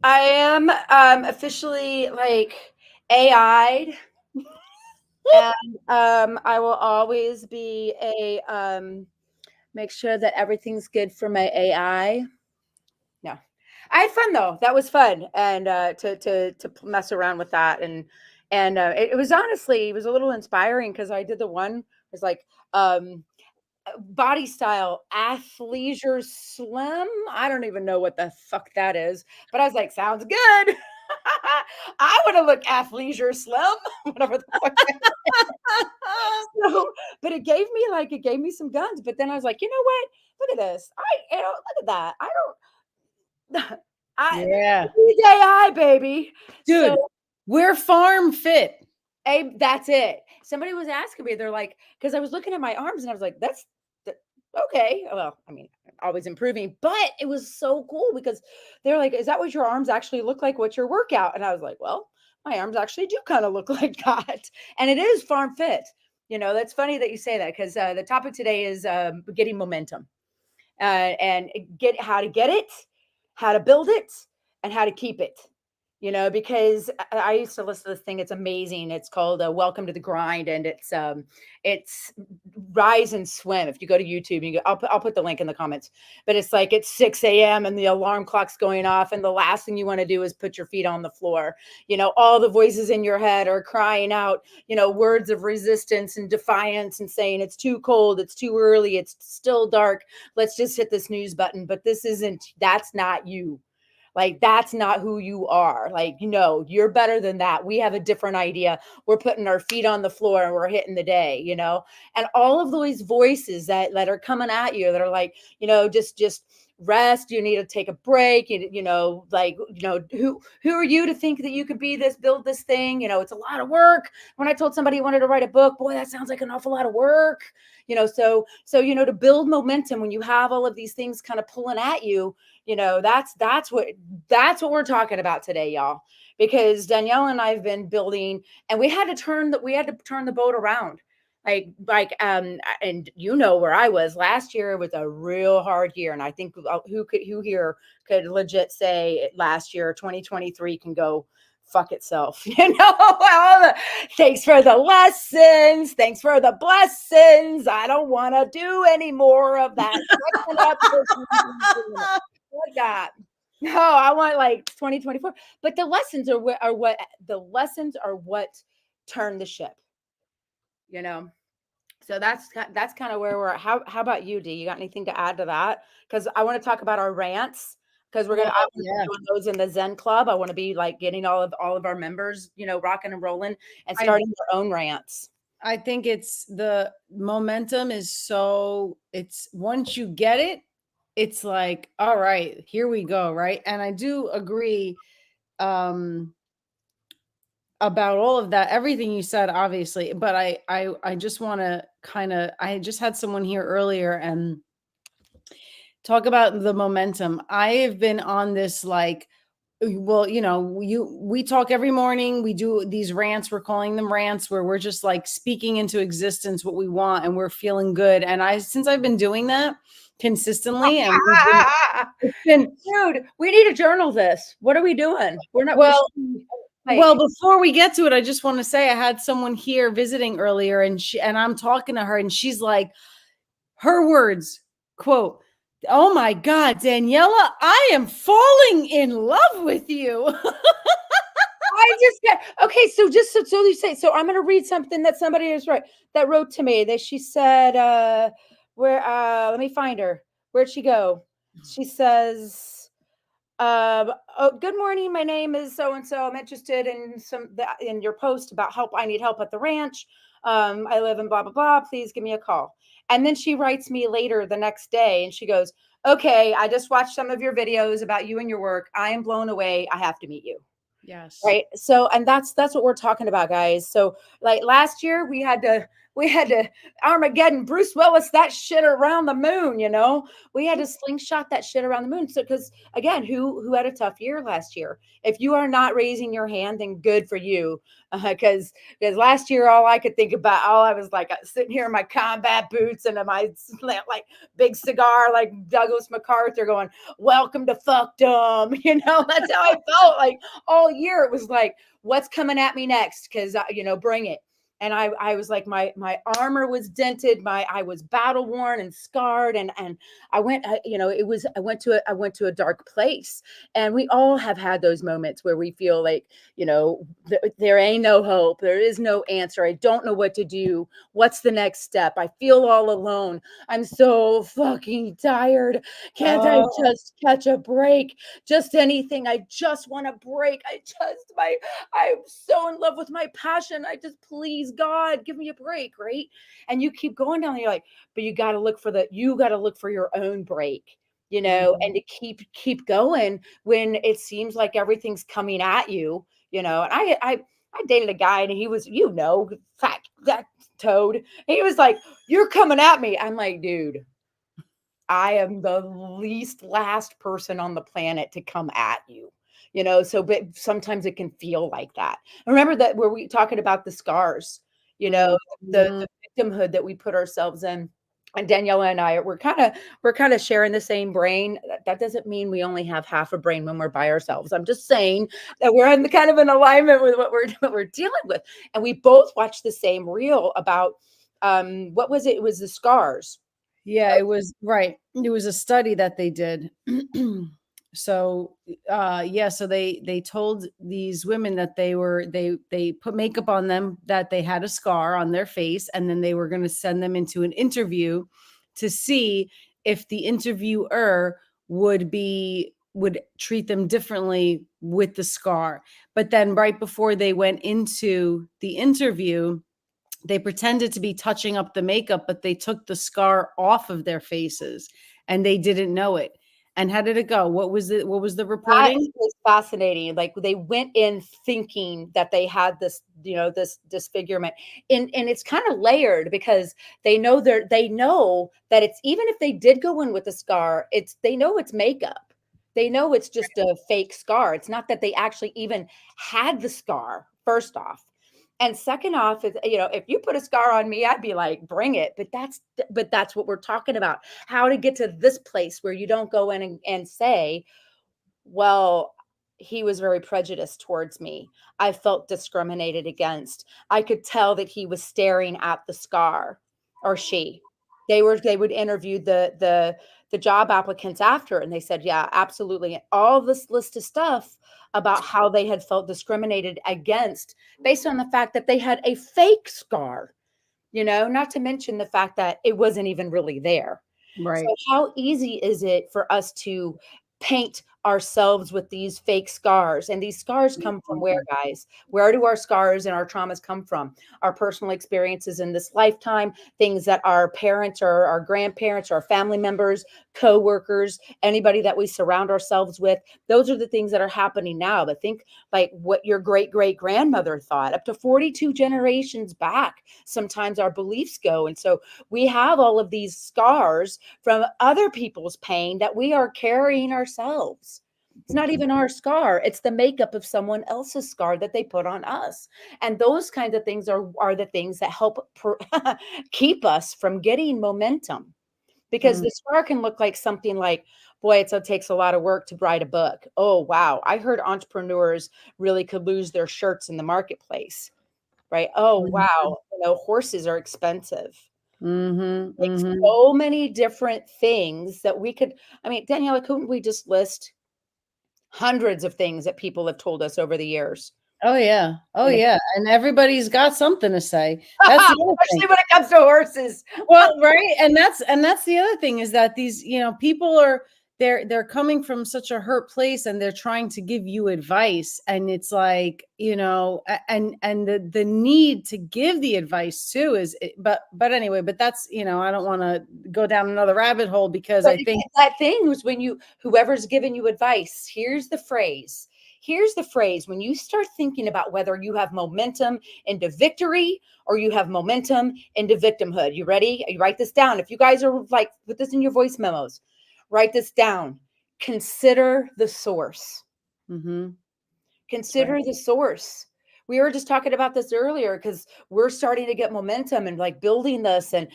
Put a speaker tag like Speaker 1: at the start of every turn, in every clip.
Speaker 1: I am officially like AI'd, and I will always be a make sure that everything's good for my AI. No, I had fun though. That was fun, and to mess around with that, and it was honestly, it was a little inspiring because I did the one. It was like um body style athleisure slim. I don't even know what the fuck that is, but I was like, sounds good. I want to look athleisure slim, whatever the fuck. So, but it gave me some guns. But then I was like, you know what? Look at this. Look at that. I don't. I
Speaker 2: Yeah.
Speaker 1: AI baby. So
Speaker 2: Dude, we're farm fit.
Speaker 1: That's it. Somebody was asking me, they're like, because I was looking at my arms and I was like, okay. Well, I mean, always improving, but it was so cool because they're like, is that what your arms actually look like? What's your workout? And I was like, well, my arms actually do kind of look like that. And it is farm fit. That's funny that you say that because the topic today is getting momentum and get how to get it, how to build it, and how to keep it. Because I used to listen to this thing. It's amazing. It's called "Welcome to the Grind," and it's rise and swim. If you go to YouTube, I'll put the link in the comments. But it's like it's 6 a.m. and the alarm clock's going off, and the last thing you want to do is put your feet on the floor. All the voices in your head are crying out, words of resistance and defiance and saying it's too cold, it's too early, it's still dark. Let's just hit the snooze button. But that's not you. Like, that's not who you are. Like, you're better than that. We have a different idea. We're putting our feet on the floor and we're hitting the day. And all of those voices that are coming at you that are like, just rest. You need to take a break. Who are you to think that you could build this thing? It's a lot of work. When I told somebody I wanted to write a book, boy, that sounds like an awful lot of work. So to build momentum when you have all of these things kind of pulling at you, that's what we're talking about today, y'all. Because Danielle and I've been building, and we had to turn the boat around. And where I was last year was a real hard year, and I think who here could legit say last year 2023 can go fuck itself. Thanks for the lessons, thanks for the blessings. I don't want to do any more of that. Like that. No, I want like 2024. But the lessons are what turn the ship, you know. So that's kind of where we're at. How about you, D? You got anything to add to that? Because I want to talk about our rants. Because
Speaker 2: Well,
Speaker 1: I want to be
Speaker 2: yeah.
Speaker 1: doing those in the Zen Club. I want to be like getting all of our members, rocking and rolling and
Speaker 2: I
Speaker 1: starting their own rants.
Speaker 2: I think it's the momentum is it's once you get it, it's like, all right, here we go, right? And I do agree um about all of that, everything you said, obviously, but I just want to I just had someone here earlier and talk about the momentum. I have been on this like, well, we talk every morning. We do these rants. We're calling them rants, where we're just like speaking into existence what we want, and we're feeling good. And since I've been doing that consistently, and it's been
Speaker 1: Dude, we need to journal this. What are we doing? We're not. We
Speaker 2: well.
Speaker 1: should,
Speaker 2: Well,
Speaker 1: like.
Speaker 2: before we get to it, I just want to say I had someone here visiting earlier, and I'm talking to her, and she's like, her words, quote, "Oh my God, Daniela, I am falling in love with you."
Speaker 1: I just got okay. So so you say so. I'm going to read something that somebody is right that wrote to me. That she said, where let me find her. Where'd she go? She says, oh, good morning. My name is so and so. I'm interested in your post about help. I need help at the ranch. I live in blah blah blah. Please give me a call. And then she writes me later the next day, and she goes, "Okay, I just watched some of your videos about you and your work. I am blown away. I have to meet you."
Speaker 2: Yes.
Speaker 1: Right. So, and that's what we're talking about, guys. So like last year we had to we had to Armageddon, Bruce Willis, that shit around the moon, you know. We had to slingshot that shit around the moon. So, because again, who had a tough year last year? If you are not raising your hand, then good for you. Because last year, all I could think about, all I was like sitting here in my combat boots and my like big cigar, like Douglas MacArthur, going, "Welcome to fuckdom." You know, that's how I felt like all year. It was like, what's coming at me next? Because bring it. And I was like, my armor was dented, I was battle worn and scarred, and I went, I went to a dark place. And we all have had those moments where we feel like, there ain't no hope, there is no answer, I don't know what to do, what's the next step, I feel all alone, I'm so fucking tired, can't I
Speaker 2: Oh,
Speaker 1: just catch a break, just anything, I just want to break, I'm so in love with my passion. I just, please, God, give me a break, right? And you keep going down, and you're like, but you got to look for your own break, and
Speaker 2: mhm.
Speaker 1: to keep going when it seems like everything's coming at you, And I dated a guy, and he was, fat that toad. He was like, "You're coming at me." I'm like, dude, I am the least last person on the planet to come at you. So but sometimes it can feel like that. And remember that where we talking about the scars, the
Speaker 2: Mhm.
Speaker 1: victimhood that we put ourselves in. And Daniela and I, we're kind of sharing the same brain. That doesn't mean we only have half a brain when we're by ourselves. I'm just saying that we're in the kind of in alignment with what we're dealing with. And we both watched the same reel about what was it? It was the scars.
Speaker 2: Yeah, it was right. It was a study that they did. So, yeah, so they told these women that they put makeup on them, that they had a scar on their face, and then they were going to send them into an interview to see if the interviewer would treat them differently with the scar. But then right before they went into the interview, they pretended to be touching up the makeup, but they took the scar off of their faces and they didn't know it. And how did it go? What was it? What was the
Speaker 1: That
Speaker 2: reporting?
Speaker 1: was fascinating. Like, they went in thinking that they had this, this disfigurement. And it's kind of layered because they know that it's, even if they did go in with a scar, they know it's makeup. They know it's just a fake scar. It's not that they actually even had the scar, first off. And second off, if you put a scar on me, I'd be like, bring it. But that's what we're talking about. How to get to this place where you don't go in and say, well, he was very prejudiced towards me. I felt discriminated against. I could tell that he was staring at the scar, or she. They would interview the job applicants after, and they said, yeah, absolutely. All this list of stuff about how they had felt discriminated against based on the fact that they had a fake scar, not to mention the fact that it wasn't even really there. So
Speaker 2: Right.
Speaker 1: how easy is it for us to paint ourselves with these fake scars? And these scars come from where,
Speaker 2: Mhm.
Speaker 1: guys? Where do our scars and our traumas come from? Our personal experiences in this lifetime, things that our parents or our grandparents or our family members, co-workers, anybody that we surround ourselves with, those are the things that are happening now. But think like what your great great grandmother thought up to 42 generations back. Sometimes our beliefs go. And so we have all of these scars from other people's pain that we are carrying ourselves. It's not even our scar. It's the makeup of someone else's scar that they put on us. And those kinds of things are the things that help keep us from getting momentum. Because
Speaker 2: Mm.
Speaker 1: the scar can look like something like, boy, it takes a lot of work to write a book. Oh, wow. I heard entrepreneurs really could lose their shirts in the marketplace, right? Oh,
Speaker 2: Mhm.
Speaker 1: wow. Horses are expensive.
Speaker 2: Mhm.
Speaker 1: Like,
Speaker 2: Mhm.
Speaker 1: so many different things that we could, I mean, Daniela, couldn't we just list hundreds of things that people have told us over the years?
Speaker 2: Oh yeah. Oh
Speaker 1: You know,
Speaker 2: yeah. And everybody's got something to say. That's the other thing.
Speaker 1: especially when it comes to horses.
Speaker 2: Well, right, and that's the other thing is that these, people are they're coming from such a hurt place and they're trying to give you advice, and it's like, and the need to give the advice too but anyway, but that's, I don't want to go down another rabbit hole because
Speaker 1: But
Speaker 2: I think
Speaker 1: that thing was when whoever's giving you advice, here's the phrase. Here's the phrase: when you start thinking about whether you have momentum into victory or you have momentum into victimhood. You ready? You write this down. If you guys are like, put this in your voice memos, write this down. Consider the source.
Speaker 2: Mm-hmm. That's right.
Speaker 1: Consider the source. We were just talking about this earlier because we're starting to get momentum and like building this. And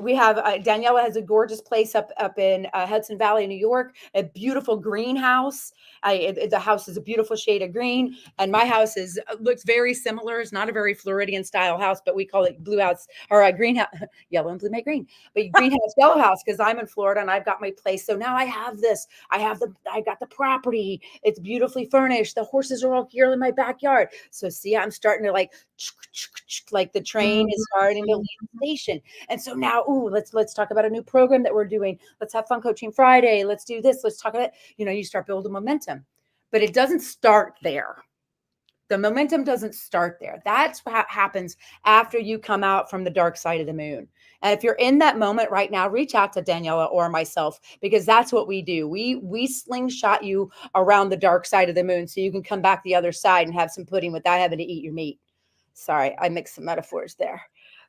Speaker 1: we have Daniela has a gorgeous place up in Hudson Valley, New York, a beautiful greenhouse. The house is a beautiful shade of green, and my house is looks very similar. It's not a very Floridian style house, but we call it blue house or a greenhouse, yellow and blue make green, but greenhouse yellow house because I'm in Florida and I've got my place. So now I have this. I got the property. It's beautifully furnished. The horses are all here in my backyard. So see, I'm starting to like the train is starting to leave the station. And so now, let's talk about a new program that we're doing. Let's have Fun Coaching Friday. Let's do this. Let's talk about, you start building momentum. But it doesn't start there. The momentum doesn't start there. That's what happens after you come out from the dark side of the moon. And if you're in that moment right now, reach out to Daniela or myself, because that's what we do. We slingshot you around the dark side of the moon so you can come back the other side and have some pudding without having to eat your meat. Sorry, I mixed some metaphors there.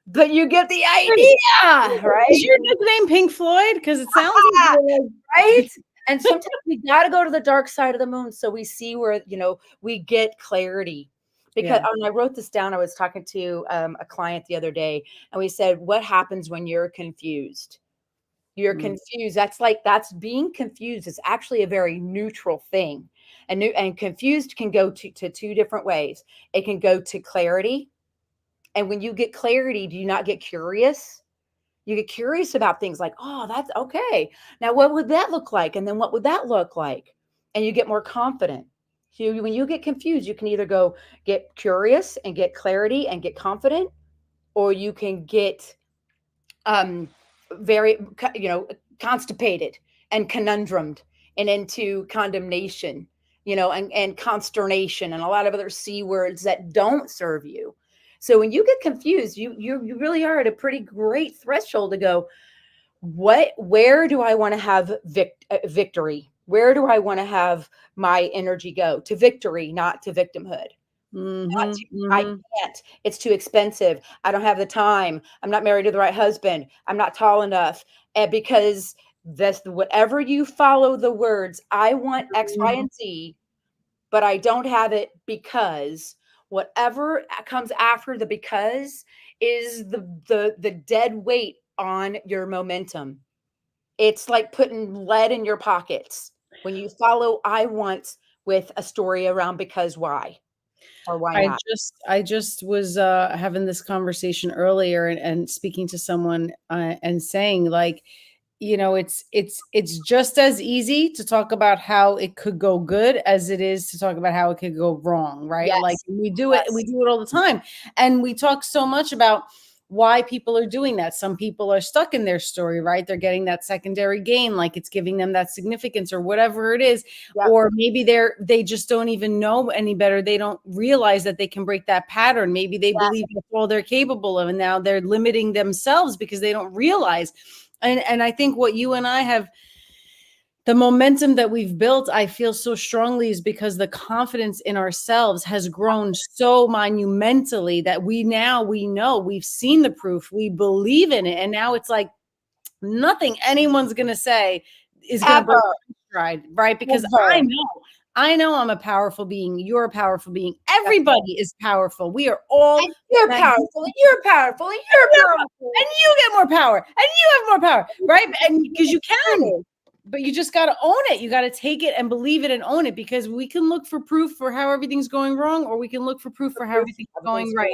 Speaker 1: But you get the idea, right?
Speaker 2: Is your nickname Pink Floyd? Because it sounds like
Speaker 1: right? And sometimes we got to go to the dark side of the moon so we see where, we get clarity. Because when I wrote this down, I was talking to a client the other day, and we said, what happens when you're confused? You're confused. That's being confused is actually a very neutral thing. And confused can go to two different ways. It can go to clarity. And when you get clarity, do you not get curious? You get curious about things like, oh, that's okay. Now, what would that look like? And then what would that look like? And you get more confident. So when you get confused, you can either go get curious and get clarity and get confident, or you can get very, constipated and conundrumed and into condemnation, and consternation and a lot of other C words that don't serve you. So when you get confused, you really are at a pretty great threshold to go, where do I want to have victory? Where do I want to have my energy go? To victory, not to victimhood. I can't. It's too expensive. I don't have the time. I'm not married to the right husband. I'm not tall enough. And because whatever you follow the words, I want X, Y, and Z, but I don't have it because whatever comes after the because is the dead weight on your momentum. It's like putting lead in your pockets when you follow I want with a story around because why or why not.
Speaker 2: I just was having this conversation earlier and speaking to someone and saying like, it's just as easy to talk about how it could go good as it is to talk about how it could go wrong, right?
Speaker 1: Yes.
Speaker 2: Like we do it all the time. And we talk so much about why people are doing that. Some people are stuck in their story, right? They're getting that secondary gain, like it's giving them that significance or whatever it is. Yep. Or maybe they just don't even know any better. They don't realize that they can break that pattern. Maybe they believe that's all they're capable of, and now they're limiting themselves because they don't realize. And I think what you and I have, the momentum that we've built, I feel so strongly, is because the confidence in ourselves has grown so monumentally that we know, we've seen the proof, we believe in it. And now it's like nothing anyone's going to say is going to break my stride, right? Because I know I'm a powerful being. You're a powerful being. Everybody is powerful. We are all.
Speaker 1: And you're powerful. And you're powerful. And you're powerful.
Speaker 2: And you get more power. And you have more power, right? And because you can. But you just got to own it. You got to take it and believe it and own it, because we can look for proof for how everything's going wrong, or we can look for proof for how everything's going right.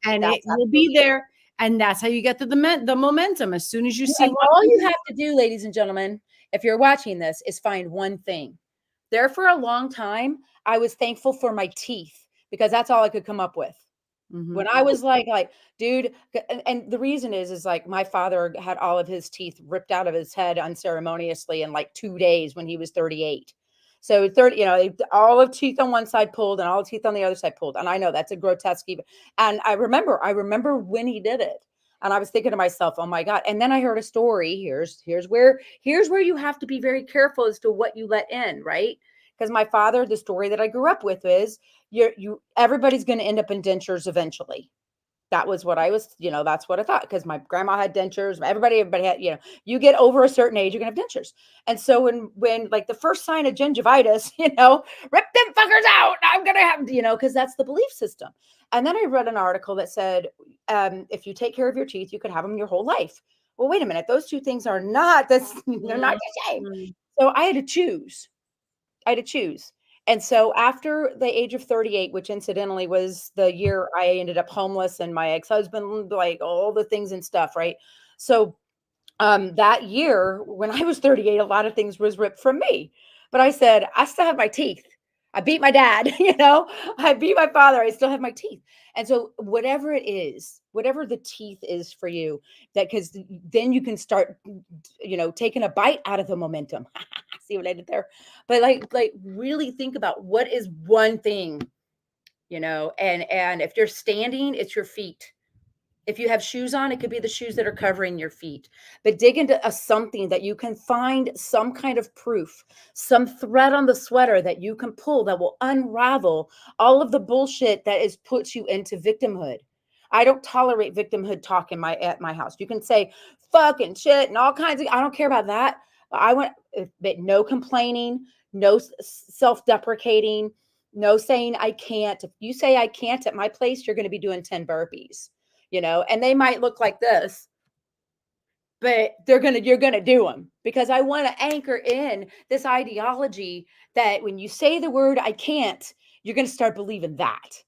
Speaker 2: And it will be there. And that's how you get to the momentum. As soon as you see
Speaker 1: all you have to do, ladies and gentlemen, if you're watching this, is find one thing. There for a long time, I was thankful for my teeth because that's all I could come up with. When I was like, dude, and the reason is like my father had all of his teeth ripped out of his head unceremoniously in like 2 days when he was 38. So 30, all of teeth on one side pulled and all the teeth on the other side pulled. And I know that's a grotesque even. And I remember when he did it. And I was thinking to myself, oh my God. And then I heard a story. Here's where you have to be very careful as to what you let in, right? Because my father, the story that I grew up with is everybody's going to end up in dentures eventually. That was what I was, that's what I thought because my grandma had dentures. Everybody had, you get over a certain age, you're gonna have dentures. And so when like the first sign of gingivitis, rip them fuckers out. I'm gonna have, because that's the belief system. And then I read an article that said, if you take care of your teeth, you could have them your whole life. Well, wait a minute, those two things are not they're not the same.
Speaker 2: Mhm.
Speaker 1: So I had to choose. I had to choose. And so after the age of 38, which incidentally was the year I ended up homeless and my ex-husband, like all the things and stuff, right? So that year when I was 38, a lot of things was ripped from me. But I said, I still have my teeth. I beat my dad, I beat my father. I still have my teeth. And so whatever it is, whatever the teeth is for you, that because then you can start, taking a bite out of the momentum. See what I did there? But like really think about what is one thing, and if you're standing, it's your feet. If you have shoes on, it could be the shoes that are covering your feet. But dig into something that you can find some kind of proof, some thread on the sweater that you can pull that will unravel all of the bullshit that is puts you into victimhood. I don't tolerate victimhood talk at my house. You can say fucking shit and all kinds of I don't care about that. I want but no complaining, no self-deprecating, no saying I can't. If you say I can't at my place, you're going to be doing 10 burpees, and they might look like this, but you're gonna do them because I want to anchor in this ideology that when you say the word I can't, you're going to start believing that.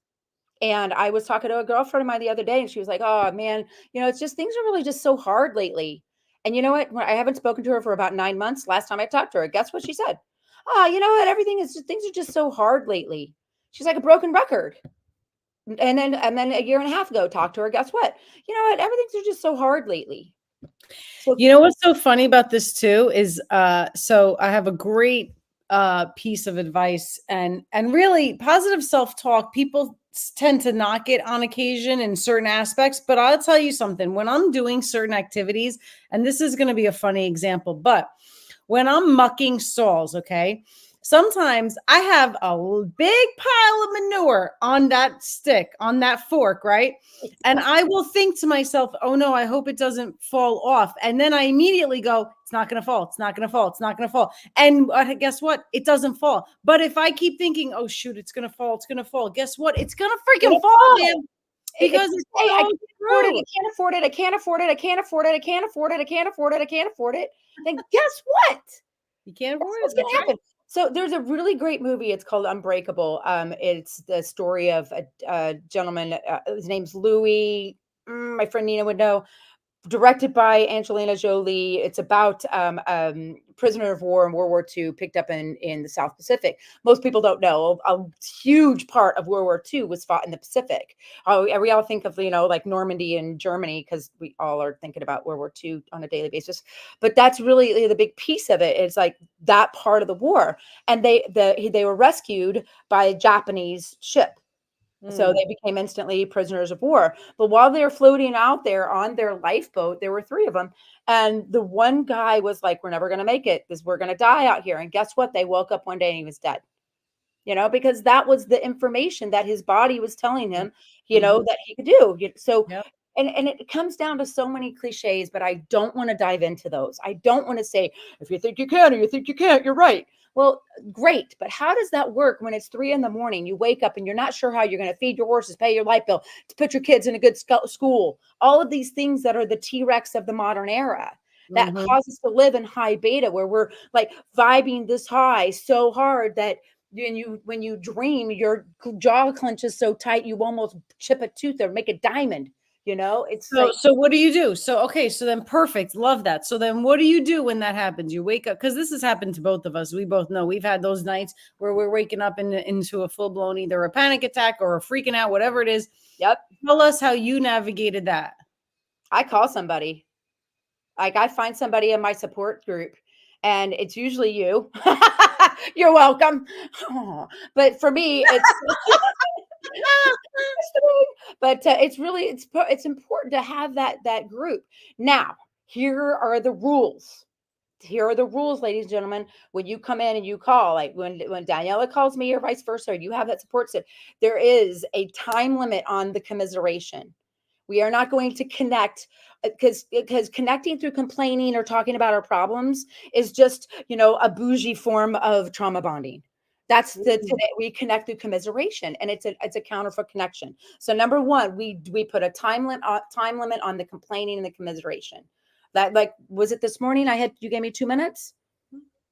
Speaker 1: And I was talking to a girlfriend of mine the other day, and she was like, "Oh man, it's just things are really just so hard lately." And you know what? I haven't spoken to her for about 9 months. Last time I talked to her, guess what she said? "Oh, you know what? Everything is just things are just so hard lately." She's like a broken record. And then a year and a half ago, talked to her. Guess what? You know what? Everything's just so hard lately. So
Speaker 2: You know what's so funny about this too is so I have a great piece of advice and really positive self-talk. People tend to knock it on occasion in certain aspects, but I'll tell you something. When I'm doing certain activities, and this is going to be a funny example, but when I'm mucking stalls, okay, sometimes I have a big pile of manure on that stick, on that fork, right? And I will think to myself, oh no, I hope it doesn't fall off. And then I immediately go, it's not going to fall. It's not going to fall. It's not going to fall. And guess what? It doesn't fall. But if I keep thinking, oh shoot, it's going to fall. It's going to fall. Guess what? It's going to freaking
Speaker 1: it'll
Speaker 2: fall,
Speaker 1: fall.
Speaker 2: man,
Speaker 1: If
Speaker 2: because
Speaker 1: you
Speaker 2: it's
Speaker 1: say I
Speaker 2: so
Speaker 1: can't afford it, I
Speaker 2: true.
Speaker 1: can't afford it, I can't afford it, I can't afford it, I can't afford it, I can't afford it, I can't afford it, then guess what?
Speaker 2: You can't
Speaker 1: That's
Speaker 2: afford it.
Speaker 1: what's
Speaker 2: That's
Speaker 1: gonna
Speaker 2: right.
Speaker 1: happen. So there's a really great movie. It's called Unbreakable. It's the story of a gentleman. His name's Louis. My friend Nina would know, directed by Angelina Jolie. It's about prisoner of war in World War II, picked up in the South Pacific. Most people don't know a huge part of World War II was fought in the Pacific. We all think of like Normandy and Germany because we all are thinking about World War II on a daily basis. But that's really the big piece of it. It's like that part of the war, and they were rescued by a Japanese ship, so
Speaker 2: Mm.
Speaker 1: they became instantly prisoners of war. But while they're floating out there on their lifeboat, there were three of them. And the one guy was like, we're never going to make it because we're going to die out here. And guess what? They woke up one day and he was dead, because that was the information that his body was telling him,
Speaker 2: Mm-hmm.
Speaker 1: that he could do. So,
Speaker 2: Yep.
Speaker 1: and it comes down to so many cliches, but I don't want to dive into those. I don't want to say, if you think you can or you think you can't, you're right. Well, great. But how does that work when it's 3 a.m? You wake up and you're not sure how you're going to feed your horses, pay your light bill, to put your kids in a good school, all of these things that are the T-Rex of the modern era that
Speaker 2: Mm-hmm.
Speaker 1: cause us to live in high beta, where we're like vibing this high so hard that when you dream, your jaw clenches so tight you almost chip a tooth or make a diamond. It's
Speaker 2: So
Speaker 1: like,
Speaker 2: so what do you do? So okay, so then perfect. Love that. So then what do you do when that happens? You wake up because this has happened to both of us. We both know we've had those nights where we're waking up into a full-blown either a panic attack or a freaking out, whatever it is.
Speaker 1: yep,
Speaker 2: Tell us how you navigated that.
Speaker 1: I call somebody. Like I find somebody in my support group, and it's usually you. You're welcome. But for me, it's but it's really it's important to have that group. Now, here are the rules. here are the rules, ladies and gentlemen. When you come in and you call, like when Daniela calls me or vice versa, or you have that support set, there is a time limit on the commiseration. We are not going to connect because connecting through complaining or talking about our problems is just, a bougie form of trauma bonding. That's the
Speaker 2: Mm.
Speaker 1: today we connect through commiseration, and it's a counterfeit connection. So number one, we put a time limit on the complaining and the commiseration. That, like, was it this morning? I had you gave me 2 minutes.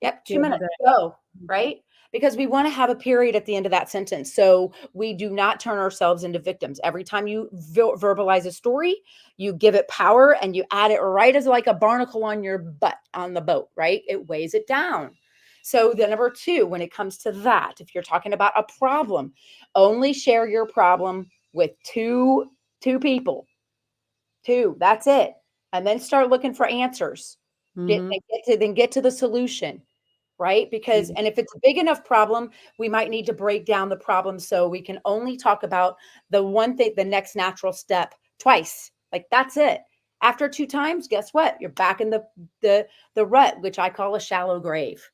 Speaker 1: Yep,
Speaker 2: The
Speaker 1: 2
Speaker 2: other
Speaker 1: minutes.
Speaker 2: day.
Speaker 1: Go, right? Because we wanna have a period at the end of that sentence, so we do not turn ourselves into victims. Every time you verbalize a story, you give it power and you add it right as like a barnacle on your butt on the boat, right? It weighs it down. So the number 2, when it comes to that, if you're talking about a problem, only share your problem with two people. 2, that's it. And then start looking for answers. Get
Speaker 2: Mhm.
Speaker 1: get to the solution, right? Because
Speaker 2: Mhm.
Speaker 1: and if it's a big enough problem, we might need to break down the problem so we can only talk about the one thing, the next natural step twice. Like that's it. After 2 times, guess what? You're back in the rut, which I call a shallow grave.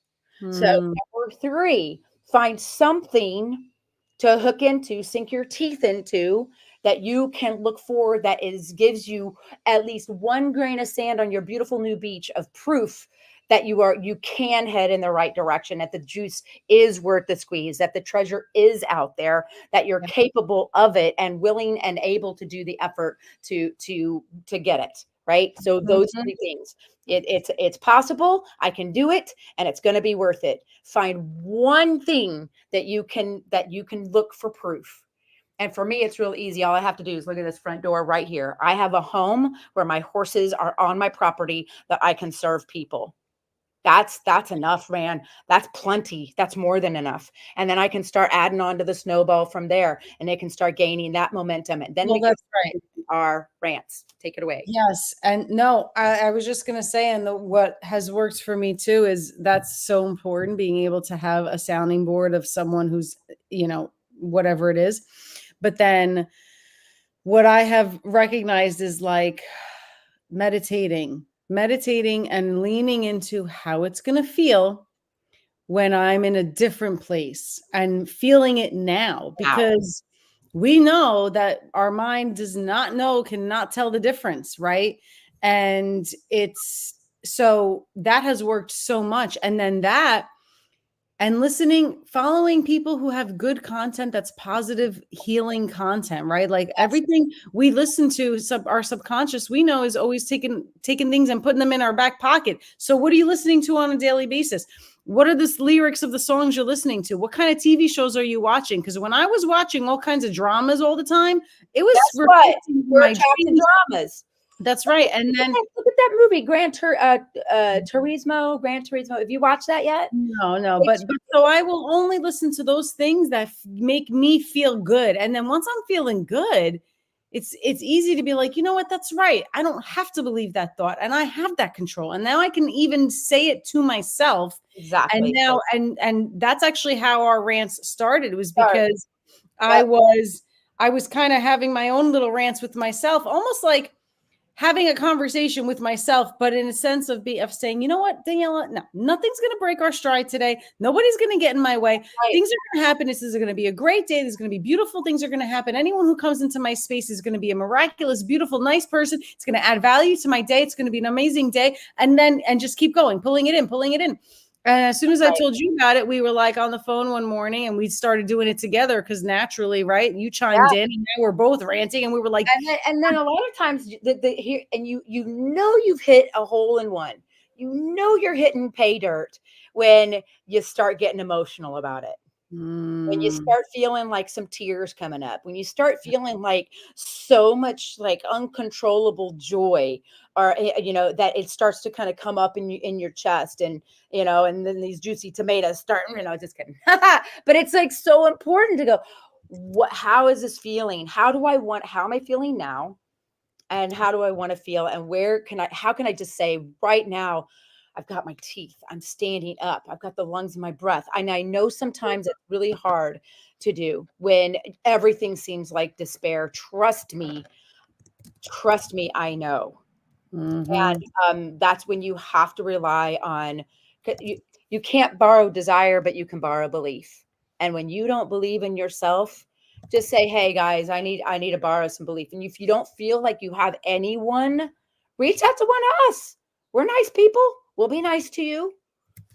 Speaker 1: So
Speaker 2: Mhm.
Speaker 1: number 3, find something to hook into, sink your teeth into, that you can look for, that is gives you at least one grain of sand on your beautiful new beach of proof that you can head in the right direction, that the juice is worth the squeeze, that the treasure is out there, that you're
Speaker 2: Yeah.
Speaker 1: capable of it and willing and able to do the effort to get it, right? So those
Speaker 2: Mhm.
Speaker 1: 3 things. It's possible, I can do it, and it's going to be worth it. Find one thing that you can look for proof. And for me, it's real easy. All I have to do is look at this front door right here. I have a home where my horses are on my property that I can serve people. That's enough, man. That's plenty. That's more than enough. And then I can start adding on to the snowball from there, and it can start gaining that momentum. And then
Speaker 2: Well,
Speaker 1: we can
Speaker 2: that's right.
Speaker 1: our rants. Take it away.
Speaker 2: Yes, and no, I was just gonna say, and what has worked for me too is that's so important, being able to have a sounding board of someone who's, whatever it is. But then what I have recognized is like meditating and leaning into how it's gonna feel when I'm in a different place and feeling it now,
Speaker 1: Wow.
Speaker 2: because we know that our mind does not know, cannot tell the difference, right? And it's so that has worked so much. And then that and listening, following people who have good content, that's positive, healing content, right? Like
Speaker 1: Yes.
Speaker 2: everything we listen to, our subconscious, we know, is always taking things and putting them in our back pocket. So what are you listening to on a daily basis? What are the lyrics of the songs you're listening to? What kind of TV shows are you watching? Because when I was watching all kinds of dramas all the time, it was
Speaker 1: Guess what?
Speaker 2: reflecting in
Speaker 1: We're
Speaker 2: my
Speaker 1: attracting
Speaker 2: dreams.
Speaker 1: dramas.
Speaker 2: That's right. And then
Speaker 1: Look at that movie, Turismo, Gran Turismo. Have you watched that yet?
Speaker 2: no, no,
Speaker 1: It's
Speaker 2: but so I will only listen to those things that make me feel good. And then once I'm feeling good, it's easy to be like, you know what, that's right. I don't have to believe that thought, and I have that control. And now I can even say it to myself. And
Speaker 1: exactly.
Speaker 2: now and that's actually how our rants started, was
Speaker 1: Sorry.
Speaker 2: because I
Speaker 1: Yep.
Speaker 2: was I was kind of having my own little rants with myself, almost like having a conversation with myself, but in a sense of saying, you know what, Daniela, no, nothing's going to break our stride today. Nobody's going to get in my way.
Speaker 1: Right.
Speaker 2: Things are going to happen. This is going to be a great day. There's going to be beautiful things are going to happen. Anyone who comes into my space is going to be a miraculous, beautiful, nice person. It's going to add value to my day. It's going to be an amazing day. And just keep going, pulling it in, pulling it in. And as soon as I
Speaker 1: Right.
Speaker 2: told you about it, we were like on the phone one morning and we started doing it together because naturally, right? You chimed
Speaker 1: Yeah.
Speaker 2: in and now we're both ranting and we were like,
Speaker 1: And then a lot of times the here and you've hit a hole in one. You're hitting pay dirt when you start getting emotional about it. When you
Speaker 2: mm,
Speaker 1: start feeling like some tears coming up, when you start feeling like so much like uncontrollable joy, or that it starts to kind of come up in your chest, and then these juicy tomatoes start, just kidding. But it's like so important to go, how is this feeling? How am I feeling now? And how do I want to feel? And how can I just say right now, I've got my teeth, I'm standing up, I've got the lungs in my breath. And I know sometimes it's really hard to do when everything seems like despair. Trust me, I know.
Speaker 2: Mhm.
Speaker 1: That's when you have to rely on you can't borrow desire, but you can borrow belief. And when you don't believe in yourself, just say, "Hey guys, I need to borrow some belief." And if you don't feel like you have anyone, reach out to one of us. We're nice people. We'll be nice to you,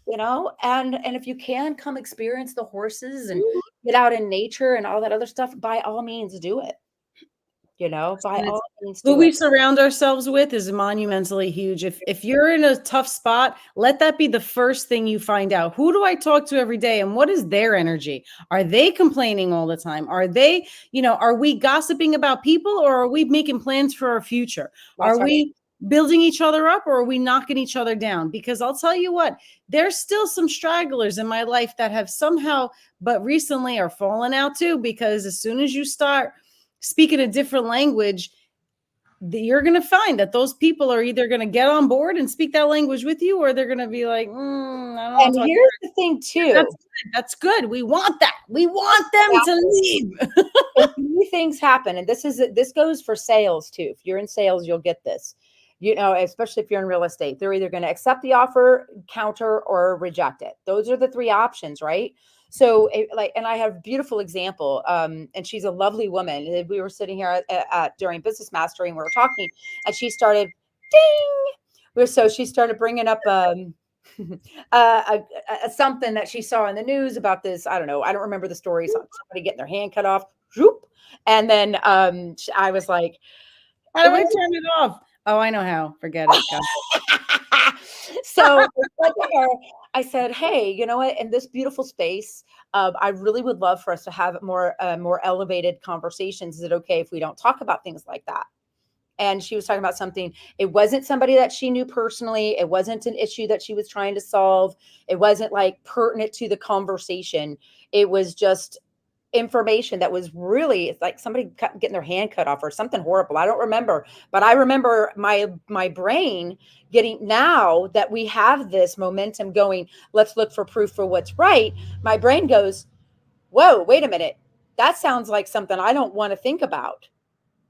Speaker 1: and if you can come experience the horses and get out in nature and all that other stuff, by all means do it. By
Speaker 2: And it's
Speaker 1: all means
Speaker 2: who
Speaker 1: do
Speaker 2: we
Speaker 1: it.
Speaker 2: surround ourselves with is monumentally huge. If you're in a tough spot, let that be the first thing you find out. Who do I talk to every day and what is their energy? Are they complaining all the time? Are they, are we gossiping about people or are we making plans for our future? Are
Speaker 1: That's right.
Speaker 2: we building each other up or are we knocking each other down? Because I'll tell you what, there's still some stragglers in my life that have somehow, but recently are falling out too, because as soon as you start speaking a different language, you're going to find that those people are either going to get on board and speak that language with you, or they're going to be like, I don't want
Speaker 1: And
Speaker 2: to talk.
Speaker 1: here's the thing
Speaker 2: That's
Speaker 1: too.
Speaker 2: good. That's good. We want that. We want them to leave.
Speaker 1: And three things happen, and this goes for sales too. If you're in sales, you'll get this. Especially if you're in real estate, they're either going to accept the offer, counter, or reject it. Those are the three options, right? So, and I have a beautiful example, and she's a lovely woman. We were sitting here during business mastery, and we were talking, and she started, ding. So she started bringing up uh, something that she saw in the news about this. I don't know. I don't remember the story. Somebody getting their hand cut off. Whoop. And then I was like,
Speaker 2: How
Speaker 1: it
Speaker 2: do I
Speaker 1: was.
Speaker 2: turn it off? Oh, I know how. Forget it. Go.
Speaker 1: So I said to her, I said, "Hey, you know what? In this beautiful space, I really would love for us to have more elevated conversations. Is it okay if we don't talk about things like that?" And she was talking about something. It wasn't somebody that she knew personally. It wasn't an issue that she was trying to solve. It wasn't like pertinent to the conversation. It was just information that was really, it's like somebody getting their hand cut off or something horrible. I don't remember, but I remember my brain getting, now that we have this momentum going, let's look for proof for what's right. My brain goes, whoa, wait a minute. That sounds like something I don't want to think about.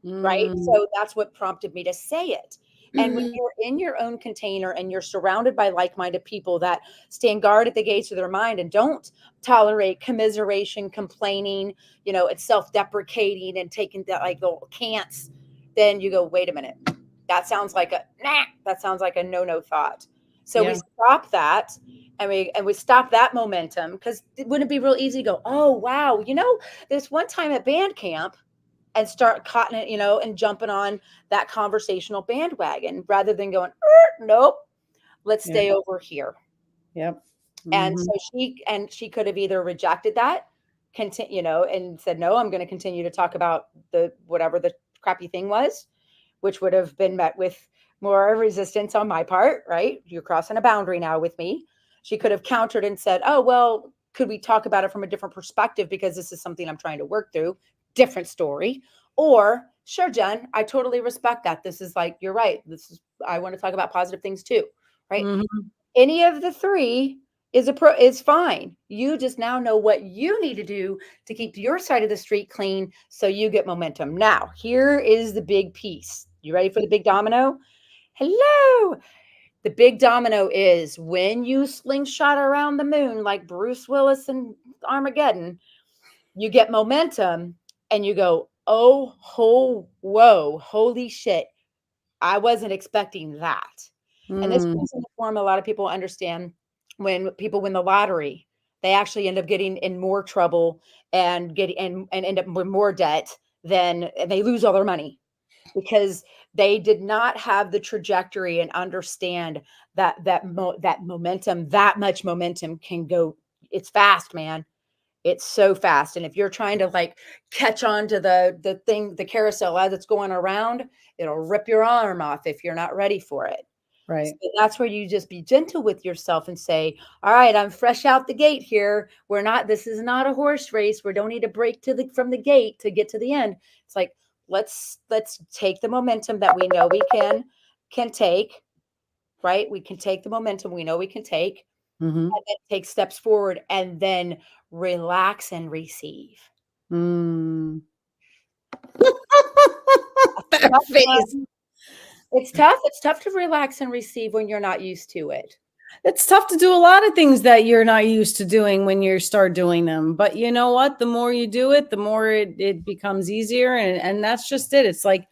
Speaker 1: Right?
Speaker 2: Mm.
Speaker 1: So that's what prompted me to say it. And when you're in your own container and you're surrounded by like-minded people that stand guard at the gates of their mind and don't tolerate commiseration, complaining, it's self-deprecating and taking that like the can'ts, then you go, wait a minute. That sounds like a no-no thought. So we
Speaker 2: Yeah.
Speaker 1: stop that, and we stop that momentum, because it wouldn't be real easy to go, oh wow, this one time at band camp, and start cotton it, and jumping on that conversational bandwagon rather than going, nope, let's
Speaker 2: Yeah.
Speaker 1: stay over here.
Speaker 2: Yep.
Speaker 1: And
Speaker 2: Mhm.
Speaker 1: so she could have either rejected that, continue, and said, no, I'm going to continue to talk about the whatever the crappy thing was, which would have been met with more resistance on my part, right? You're crossing a boundary now with me. She could have countered and said, oh, well, could we talk about it from a different perspective? Because this is something I'm trying to work through. Different story. Or, sure, Jen, I totally respect that. This is like, you're right. I want to talk about positive things too, right?
Speaker 2: Mhm.
Speaker 1: Any of the three is fine. You just now know what you need to do to keep your side of the street clean so you get momentum. Now, here is the big piece. You ready for the big domino? Hello. The big domino is when you slingshot around the moon like Bruce Willis in Armageddon, you get momentum and you go, whoa, holy shit. I wasn't expecting that. And this
Speaker 2: Mm.
Speaker 1: comes in the form, a lot of people understand, when people win the lottery, they actually end up getting in more trouble and end up with more debt than, and they lose all their money because they did not have the trajectory and understand that momentum, that much momentum can go. It's fast, man. It's so fast. And if you're trying to like catch on to the carousel as it's going around, it'll rip your arm off if you're not ready for it. So
Speaker 2: Right.
Speaker 1: that's where you just be gentle with yourself and say, all right, I'm fresh out the gate here. This is not a horse race. We don't need to break from the gate to get to the end. It's like, let's take the momentum that we know we can take, right? We can take the momentum we know we can take,
Speaker 2: Mhm.
Speaker 1: and then take steps forward and then relax and receive.
Speaker 2: Mm.
Speaker 1: That's
Speaker 2: That face.
Speaker 1: my It's tough. It's tough to relax and receive when you're not used to it.
Speaker 2: It's tough to do a lot of things that you're not used to doing when you start doing them. But you know what? The more you do it, the more it becomes easier. And that's just it. It's like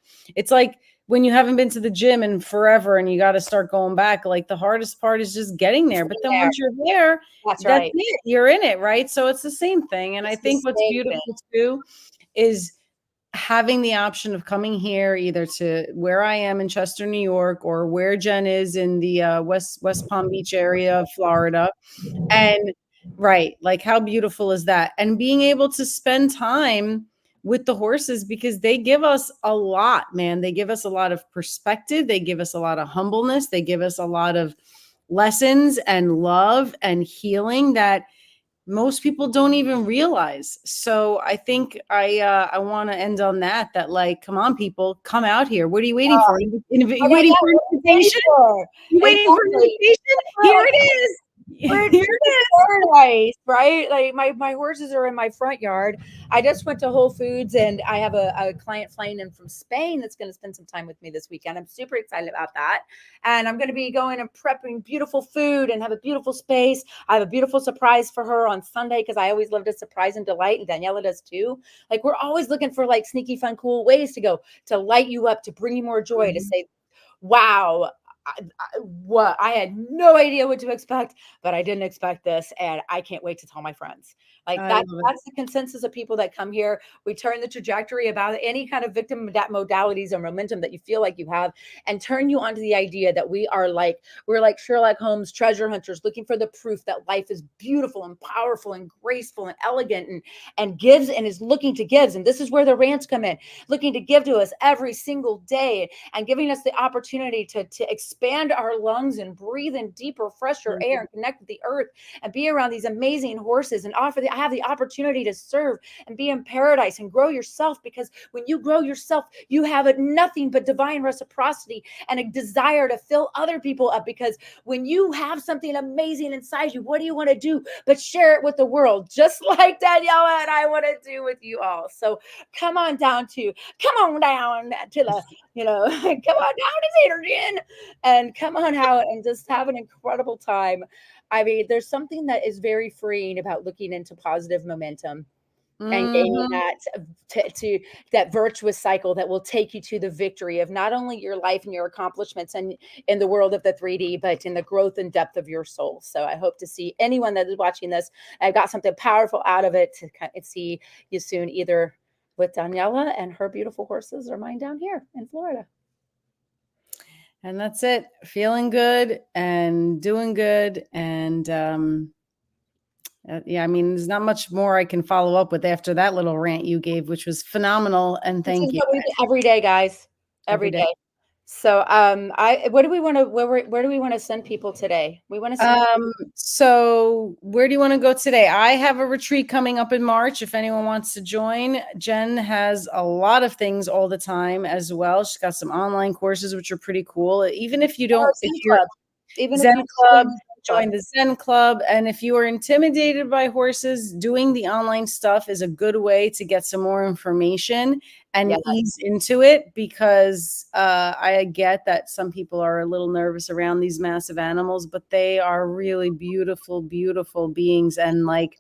Speaker 2: when you haven't been to the gym in forever and you got to start going back. Like the hardest part is just getting there. But
Speaker 1: Sitting
Speaker 2: then
Speaker 1: there.
Speaker 2: once you're there,
Speaker 1: That's
Speaker 2: that's
Speaker 1: right.
Speaker 2: it. You're in it, right? So it's the same thing. And I
Speaker 1: It's the
Speaker 2: think what's
Speaker 1: same thing.
Speaker 2: beautiful too is having the option of coming here either to where I am in Chester, New York, or where Jen is in the West Palm Beach area of Florida. And right, like how beautiful is that? And being able to spend time with the horses because they give us a lot, man. They give us a lot of perspective. They give us a lot of humbleness. They give us a lot of lessons and love and healing that most people don't even realize. So I think I want to end on that. That like, come on, people, come out here. What are you waiting for?
Speaker 1: Oh
Speaker 2: You
Speaker 1: my
Speaker 2: waiting
Speaker 1: God,
Speaker 2: for an
Speaker 1: what are you waiting
Speaker 2: invitation?
Speaker 1: for?
Speaker 2: You waiting for an
Speaker 1: Exactly.
Speaker 2: invitation? Here
Speaker 1: Like,
Speaker 2: it is.
Speaker 1: we're
Speaker 2: Here
Speaker 1: in
Speaker 2: it is.
Speaker 1: paradise, right? Like my horses are in my front yard. I just went to Whole Foods and I have a client flying in from Spain that's going to spend some time with me this weekend. I'm super excited about that. And I'm going to be going and prepping beautiful food and have a beautiful space. I have a beautiful surprise for her on Sunday because I always love to surprise and delight, and Daniela does too. Like we're always looking for like sneaky, fun, cool ways to go to light you up, to bring you more joy, to say, wow, what I had no idea what to expect, but I didn't expect this, and I can't wait to tell my friends. Like
Speaker 2: I
Speaker 1: that,
Speaker 2: love it.
Speaker 1: that's the consensus of people that come here. We turn the trajectory about any kind of victim modalities or momentum that you feel like you have, and turn you onto the idea that we're like Sherlock Holmes treasure hunters looking for the proof that life is beautiful and powerful and graceful and elegant and gives and is looking to gives. And this is where the rants come in, looking to give to us every single day and giving us the opportunity to expand our lungs and breathe in deeper, fresher air
Speaker 2: Mhm.
Speaker 1: and connect with the earth and be around these amazing horses and have the opportunity to serve and be in paradise and grow yourself, because when you grow yourself, you have nothing but divine reciprocity and a desire to fill other people up, because when you have something amazing inside you, what do you want to do but share it with the world, just like Daniela and I want to do with you all. So come on down to the come on down to St. and come on out and just have an incredible time. I mean, there's something that is very freeing about looking into positive momentum and gaining
Speaker 2: Mhm.
Speaker 1: that to that virtuous cycle that will take you to the victory of not only your life and your accomplishments and in the world of the 3D, but in the growth and depth of your soul. So I hope to see anyone that is watching this. I got something powerful out of it to see you soon, either with Daniela and her beautiful horses or mine down here in Florida.
Speaker 2: And that's it. Feeling good and doing good. And yeah, I mean, there's not much more I can follow up with after that little rant you gave, which was phenomenal. And
Speaker 1: This is
Speaker 2: thank you
Speaker 1: what we do every day, guys,
Speaker 2: every
Speaker 1: every
Speaker 2: day.
Speaker 1: day. So, I what do we want to where do we want to send people today? We want to send
Speaker 2: So where do you want to go today? I have a retreat coming up in March. If anyone wants to join, Jen has a lot of things all the time as well. She's got some online courses, which are pretty cool. Even if you
Speaker 1: our
Speaker 2: don't, if
Speaker 1: Zen
Speaker 2: you're
Speaker 1: club, even if
Speaker 2: Zen
Speaker 1: you
Speaker 2: Club,
Speaker 1: join the Zen club.
Speaker 2: join the Zen Club. And if you are intimidated by horses, doing the online stuff is a good way to get some more information and
Speaker 1: Yeah.
Speaker 2: ease into it, because I get that some people are a little nervous around these massive animals, but they are really beautiful, beautiful beings. And like,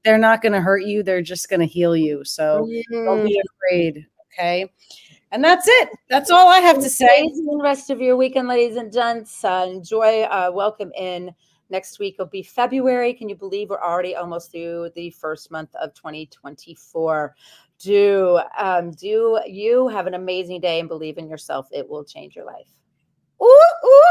Speaker 2: they're not going to hurt you. They're just going to heal you. So don't
Speaker 1: Mm.
Speaker 2: be afraid. Okay. And that's it. That's all I have
Speaker 1: An
Speaker 2: to say.
Speaker 1: amazing rest of your weekend, ladies and gents. Enjoy, welcome in. Next week will be February. Can you believe we're already almost through the first month of 2024? Do you have an amazing day and believe in yourself? It will change your life.
Speaker 2: Ooh, ooh.